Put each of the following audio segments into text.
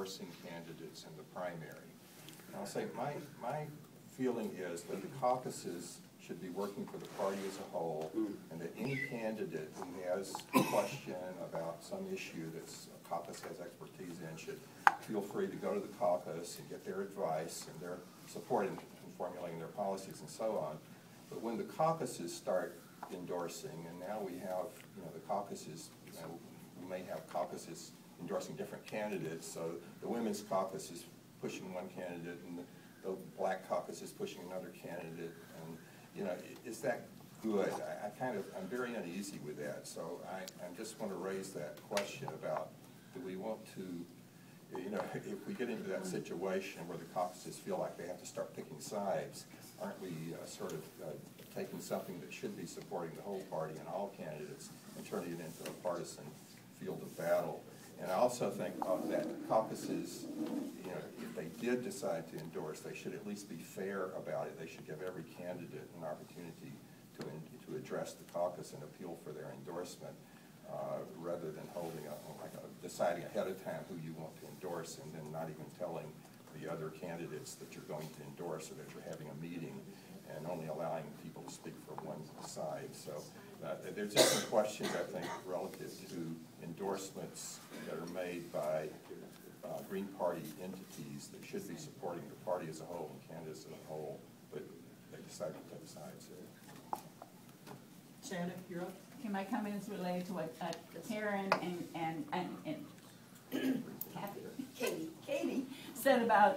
endorsing candidates in the primary. And I'll say my feeling is that the caucuses should be working for the party as a whole, and that any candidate who has a question about some issue that a caucus has expertise in should feel free to go to the caucus and get their advice and their support in formulating their policies and so on. But when the caucuses start endorsing, and now we have, the caucuses, we may have caucuses endorsing different candidates, so the women's caucus is pushing one candidate and the black caucus is pushing another candidate, and is that good? I'm very uneasy with that, so I just want to raise that question about, do we want to, if we get into that situation where the caucuses feel like they have to start picking sides, aren't we sort of taking something that should be supporting the whole party and all candidates and turning it into a partisan field of battle? And I also think that caucuses, if they did decide to endorse, they should at least be fair about it. They should give every candidate an opportunity to address the caucus and appeal for their endorsement, rather than holding deciding ahead of time who you want to endorse and then not even telling the other candidates that you're going to endorse, or that you're having a meeting, and only allowing people to speak for one side. So there's just some questions, I think, relative to endorsements that are made by Green Party entities that should be supporting the party as a whole and candidates as a whole, but they decide to take sides. Shannon, you're up. Okay, my comment is related to what Karen and Katie said about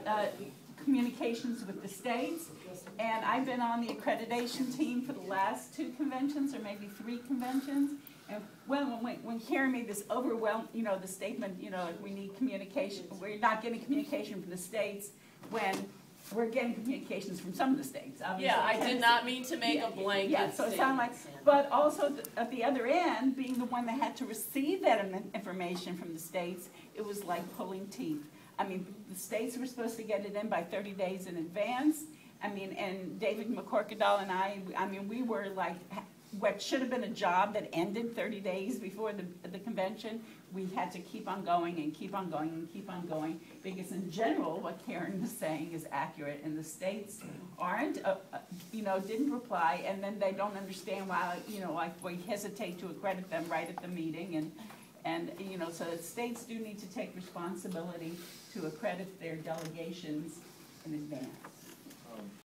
communications with the states. And I've been on the accreditation team for the last 2 conventions, or maybe 3 conventions. And when Karen made this the statement, we need communication, we're not getting communication from the states when we're getting communications from some of the states. Obviously. Yeah, I did not mean to make a blanket Yeah, so it sounded like, but also at the other end, being the one that had to receive that information from the states, it was like pulling teeth. I mean, the states were supposed to get it in by 30 days in advance. I mean, and David McCorkadal and I mean, we were like, what should have been a job that ended 30 days before the convention, we had to keep on going and keep on going and keep on going, because in general, what Karen was saying is accurate, and the states aren't, didn't reply, and then they don't understand why, like we hesitate to accredit them right at the meeting, and so the states do need to take responsibility to accredit their delegations in advance.